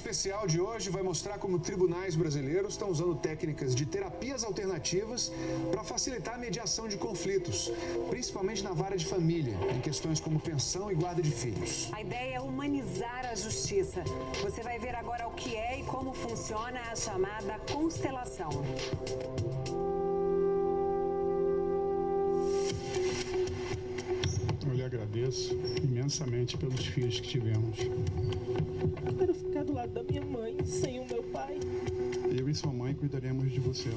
especial de hoje vai mostrar como tribunais brasileiros estão usando técnicas de terapias alternativas para facilitar a mediação de conflitos, principalmente na vara de família, em questões como pensão e guarda de filhos. A ideia é humanizar a justiça. Você vai ver agora o que é e como funciona a chamada constelação. Eu lhe agradeço imensamente pelos filhos que tivemos. Eu quero ficar do lado da minha mãe, sem o meu pai. Eu e sua mãe cuidaremos de você.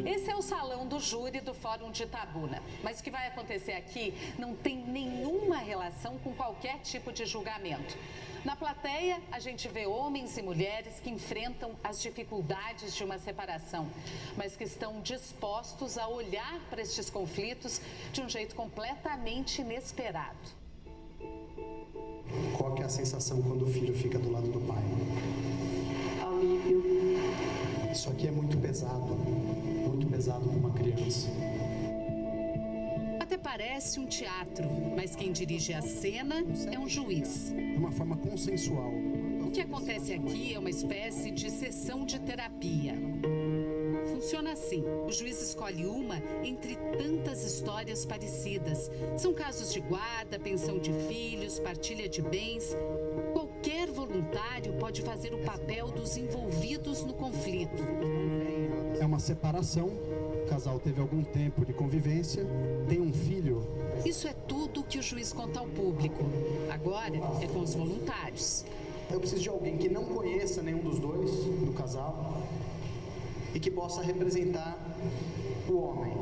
Esse é o salão do júri do Fórum de Itabuna. Mas o que vai acontecer aqui não tem nenhuma relação com qualquer tipo de julgamento. Na plateia, a gente vê homens e mulheres que enfrentam as dificuldades de uma separação, mas que estão dispostos a olhar para estes conflitos de um jeito completamente inesperado. Qual que é a sensação quando o filho fica do lado do pai? Alívio. Isso aqui é muito pesado para uma criança. Até parece um teatro, mas quem dirige a cena é um juiz. De uma forma consensual. O que acontece aqui é uma espécie de sessão de terapia. Funciona assim: o juiz escolhe uma entre tantas histórias parecidas. São casos de guarda, pensão de filhos, partilha de bens. Qualquer voluntário pode fazer o papel dos envolvidos no conflito. É uma separação, o casal teve algum tempo de convivência, tem um filho. Isso é tudo que o juiz conta ao público. Agora é com os voluntários. Eu preciso de alguém que não conheça nenhum dos dois, do casal, e que possa representar o homem.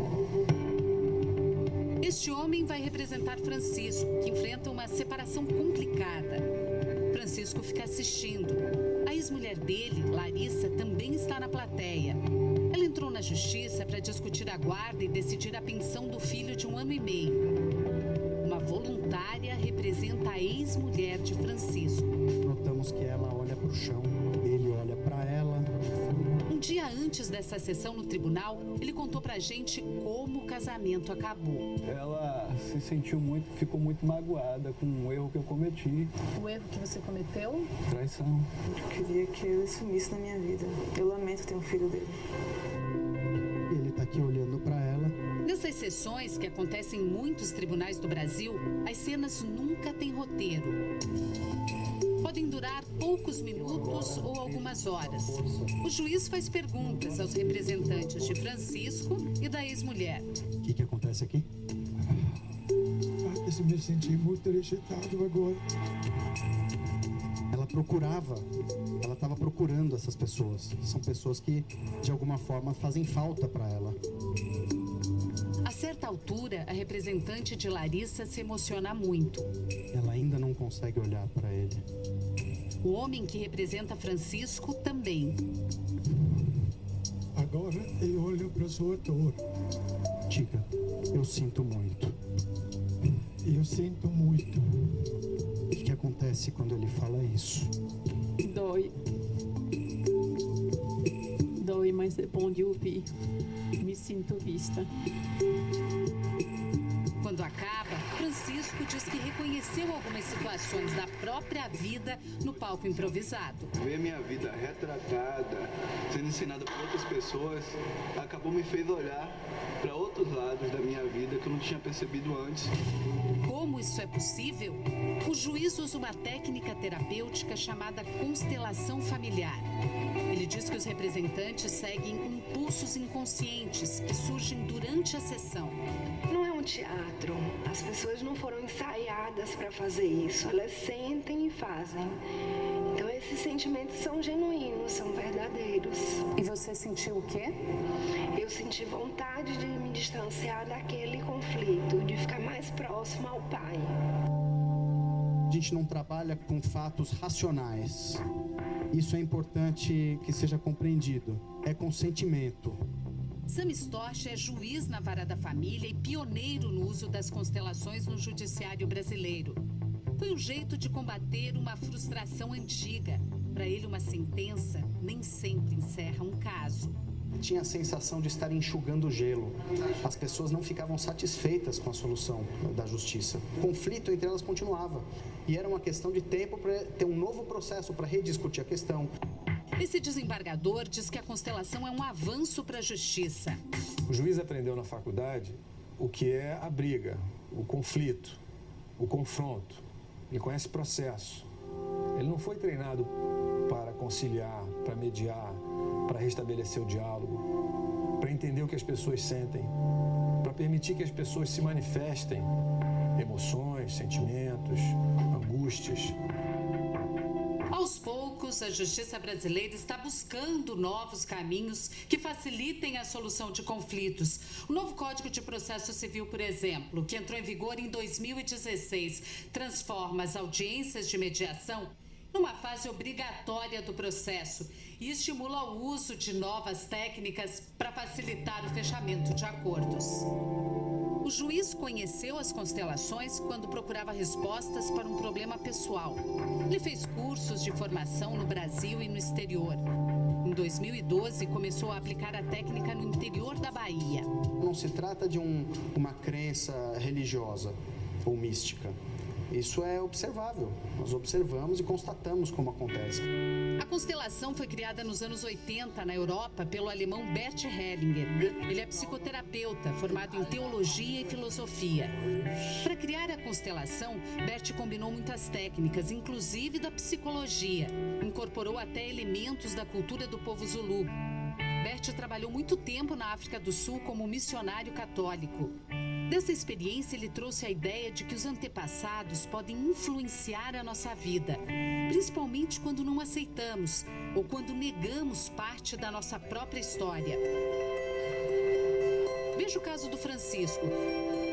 Este homem vai representar Francisco, que enfrenta uma separação complicada. Francisco fica assistindo. A ex-mulher dele, Larissa, também está na plateia. Ela entrou na justiça para discutir a guarda e decidir a pensão do filho de 1 ano e meio. Uma voluntária representa a ex-mulher de Francisco. Notamos que ela olha para o chão, ele olha para ela. Um dia antes dessa sessão no tribunal, ele contou pra gente como o casamento acabou. Ela se sentiu ficou muito magoada com o erro que eu cometi. O erro que você cometeu? Traição. Eu queria que ele sumisse na minha vida. Eu lamento ter um filho dele. Ele está aqui olhando para ela. Nessas sessões, que acontecem em muitos tribunais do Brasil, as cenas nunca têm roteiro. Podem durar poucos minutos ou algumas horas. O juiz faz perguntas aos representantes de Francisco e da ex-mulher. O que acontece aqui? Eu me senti muito rejeitado agora. Ela estava procurando essas pessoas. São pessoas que, de alguma forma, fazem falta para ela. A certa altura, a representante de Larissa se emociona muito. Ela ainda não consegue olhar para ele. O homem que representa Francisco também. Agora ele olha para sua dor. Diga, eu sinto muito. Eu sinto muito. O que acontece quando ele fala isso? Dói. Dói, mas é bom de ouvir. Me sinto vista. Quando acaba, Francisco diz que reconheceu algumas situações da própria vida no palco improvisado. Ver minha vida retratada, sendo ensinada por outras pessoas, me fez olhar para outros lados da minha vida que eu não tinha percebido antes. Como isso é possível? O juiz usa uma técnica terapêutica chamada constelação familiar. Ele diz que os representantes seguem impulsos inconscientes que surgem durante a sessão. Não é um teatro. As pessoas não foram ensaiadas para fazer isso. Elas sentem e fazem. Então esses sentimentos são genuínos, são verdadeiros. E você sentiu o quê? Eu senti vontade de me distanciar daquele conflito, de ficar mais próximo ao pai. A gente não trabalha com fatos racionais. Isso é importante que seja compreendido. É com sentimento. Sam Storch é juiz na Vara da Família e pioneiro no uso das constelações no judiciário brasileiro. Foi um jeito de combater uma frustração antiga. Para ele, uma sentença nem sempre encerra um caso. tinha a sensação de estar enxugando gelo. As pessoas não ficavam satisfeitas com a solução da justiça. O conflito entre elas continuava. E era uma questão de tempo para ter um novo processo para rediscutir a questão. Esse desembargador diz que a constelação é um avanço para a justiça. O juiz aprendeu na faculdade o que é a briga, o conflito, o confronto. Ele conhece processo. Ele não foi treinado para conciliar, para mediar, para restabelecer o diálogo, para entender o que as pessoas sentem, para permitir que as pessoas se manifestem emoções, sentimentos, angústias. Aos poucos, a justiça brasileira está buscando novos caminhos que facilitem a solução de conflitos. O novo Código de Processo Civil, por exemplo, que entrou em vigor em 2016, transforma as audiências de mediação numa fase obrigatória do processo e estimula o uso de novas técnicas para facilitar o fechamento de acordos. O juiz conheceu as constelações quando procurava respostas para um problema pessoal. Ele fez cursos de formação no Brasil e no exterior. Em 2012, começou a aplicar a técnica no interior da Bahia. Não se trata de uma crença religiosa ou mística. Isso é observável. Nós observamos e constatamos como acontece. A constelação foi criada nos anos 80 na Europa pelo alemão Bert Hellinger. Ele é psicoterapeuta, formado em teologia e filosofia. Para criar a constelação, Bert combinou muitas técnicas, inclusive da psicologia. Incorporou até elementos da cultura do povo Zulu. Bert trabalhou muito tempo na África do Sul como missionário católico. Dessa experiência, ele trouxe a ideia de que os antepassados podem influenciar a nossa vida, principalmente quando não aceitamos ou quando negamos parte da nossa própria história. Veja o caso do Francisco.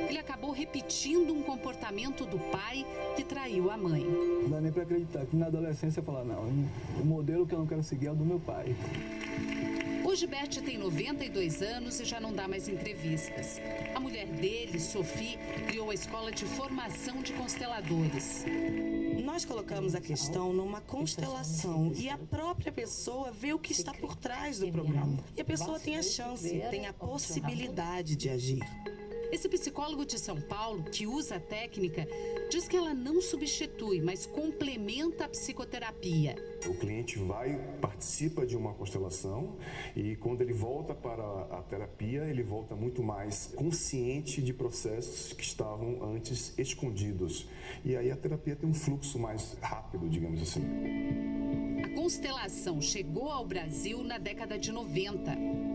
Ele acabou repetindo um comportamento do pai que traiu a mãe. Não dá nem para acreditar que na adolescência eu falar, não, o modelo que eu não quero seguir é o do meu pai. Hoje, Bert tem 92 anos e já não dá mais entrevistas. A mulher dele, Sophie, criou a escola de formação de consteladores. Nós colocamos a questão numa constelação e a própria pessoa vê o que está por trás do programa. E a pessoa tem a chance, tem a possibilidade de agir. Esse psicólogo de São Paulo, que usa a técnica, diz que ela não substitui, mas complementa a psicoterapia. O cliente participa de uma constelação e quando ele volta para a terapia, ele volta muito mais consciente de processos que estavam antes escondidos. E aí a terapia tem um fluxo mais rápido, digamos assim. A constelação chegou ao Brasil na década de 90.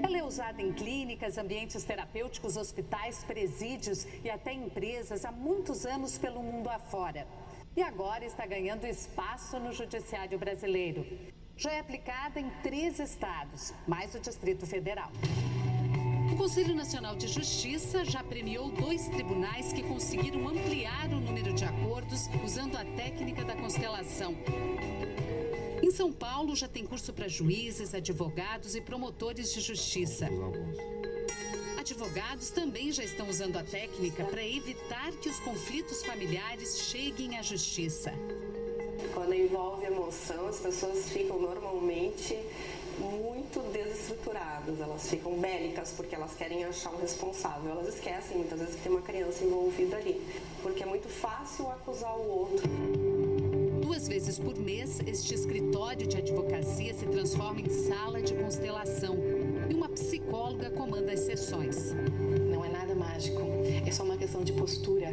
Ela é usada em clínicas, ambientes terapêuticos, hospitais, presídios e até empresas há muitos anos pelo mundo afora. E agora está ganhando espaço no judiciário brasileiro. Já é aplicada em 3 estados, mais o Distrito Federal. O Conselho Nacional de Justiça já premiou 2 tribunais que conseguiram ampliar o número de acordos usando a técnica da constelação. Em São Paulo, já tem curso para juízes, advogados e promotores de justiça. Advogados também já estão usando a técnica para evitar que os conflitos familiares cheguem à justiça. Quando envolve emoção, as pessoas ficam normalmente muito desestruturadas, elas ficam bélicas porque elas querem achar um responsável. Elas esquecem muitas vezes que tem uma criança envolvida ali, porque é muito fácil acusar o outro. 2 vezes por mês, este escritório de advocacia se transforma em sala de constelação e uma psicóloga comanda as sessões. Não é nada mágico, é só uma questão de postura.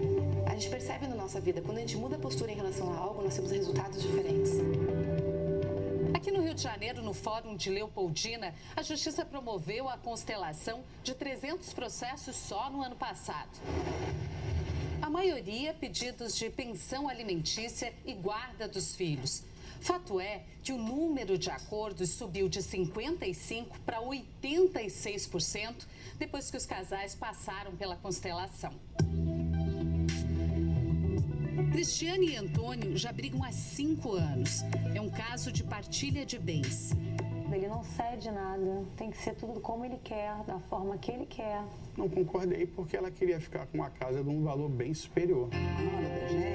A gente percebe na nossa vida, quando a gente muda a postura em relação a algo, nós temos resultados diferentes. Aqui no Rio de Janeiro, no Fórum de Leopoldina, a Justiça promoveu a constelação de 300 processos só no ano passado. A maioria pedidos de pensão alimentícia e guarda dos filhos. Fato é que o número de acordos subiu de 55% para 86% depois que os casais passaram pela constelação. Cristiane e Antônio já brigam há 5 anos. É um caso de partilha de bens. Ele não cede nada, tem que ser tudo como ele quer, da forma que ele quer. Não concordei porque ela queria ficar com a casa de um valor bem superior.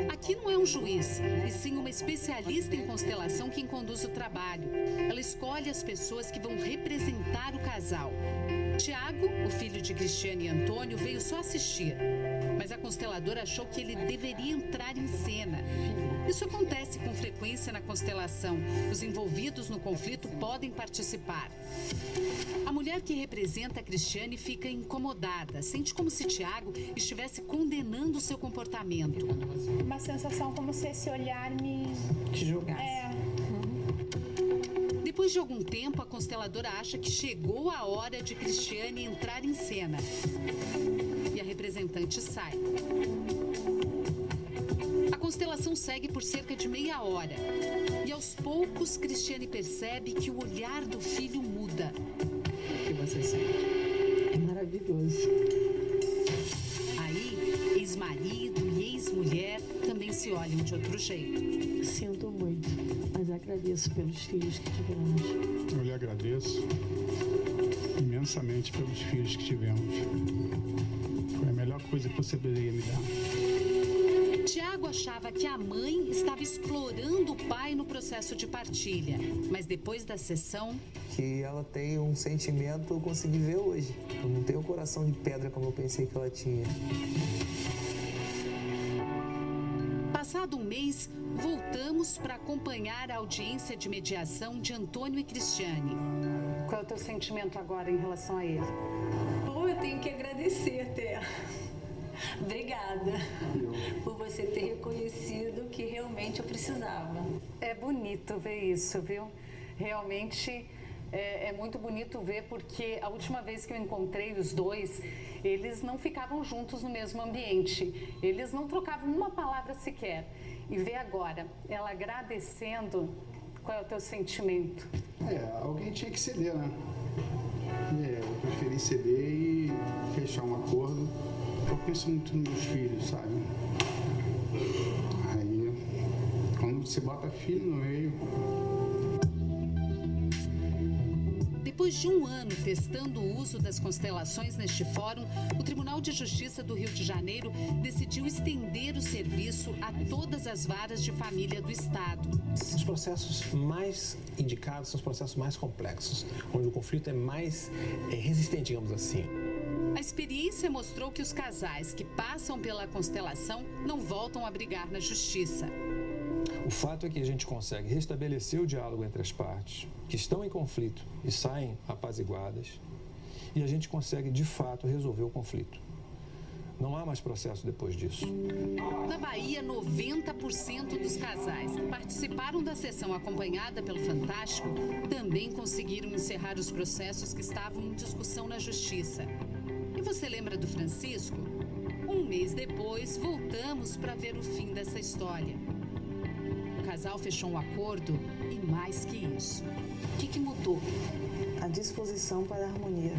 Aqui não é um juiz, e sim uma especialista em constelação quem conduz o trabalho. Ela escolhe as pessoas que vão representar o casal. Tiago, o filho de Cristiane e Antônio, veio só assistir. Mas a consteladora achou que ele deveria entrar em cena. Isso acontece com frequência na constelação. Os envolvidos no conflito podem participar. A mulher que representa a Cristiane fica incomodada. Sente como se Tiago estivesse condenando seu comportamento. Uma sensação como se esse olhar me... te julgasse. Depois de algum tempo, a consteladora acha que chegou a hora de Cristiane entrar em cena. E a representante sai. A constelação segue por cerca de meia hora. E aos poucos, Cristiane percebe que o olhar do filho muda. O que você sente? É maravilhoso. Aí, ex-marido e ex-mulher também se olham de outro jeito. Sinto muito, mas agradeço pelos filhos que tivemos. Eu lhe agradeço imensamente pelos filhos que tivemos. Foi a melhor coisa que você poderia me dar. Tiago achava que a mãe estava explorando o pai no processo de partilha. Mas depois da sessão... que ela tem um sentimento, eu consegui ver hoje. Eu não tenho o coração de pedra como eu pensei que ela tinha. Passado um mês, voltamos para acompanhar a audiência de mediação de Antônio e Cristiane. Qual é o teu sentimento agora em relação a ele? Bom, eu tenho que agradecer, Té. Obrigada por você ter reconhecido que realmente eu precisava. É bonito ver isso, viu? Realmente é muito bonito ver, porque a última vez que eu encontrei os dois, eles não ficavam juntos no mesmo ambiente. Eles não trocavam uma palavra sequer. E ver agora ela agradecendo, qual é o teu sentimento? Alguém tinha que ceder, né? Eu preferi ceder e fechar um acordo. Eu penso muito nos meus filhos, sabe? Aí, quando você bota filho no meio... Depois de um ano testando o uso das constelações neste fórum, o Tribunal de Justiça do Rio de Janeiro decidiu estender o serviço a todas as varas de família do Estado. Os processos mais indicados são os processos mais complexos, onde o conflito é mais resistente, digamos assim. A experiência mostrou que os casais que passam pela constelação não voltam a brigar na justiça. O fato é que a gente consegue restabelecer o diálogo entre as partes que estão em conflito e saem apaziguadas, e a gente consegue, de fato, resolver o conflito. Não há mais processo depois disso. Na Bahia, 90% dos casais que participaram da sessão acompanhada pelo Fantástico também conseguiram encerrar os processos que estavam em discussão na justiça. E você lembra do Francisco? Um mês depois, voltamos para ver o fim dessa história. O casal fechou um acordo e mais que isso. O que mudou? A disposição para a harmonia,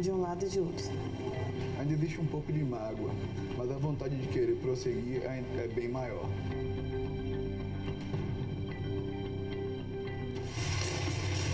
de um lado e de outro. Ainda existe um pouco de mágoa, mas a vontade de querer prosseguir é bem maior.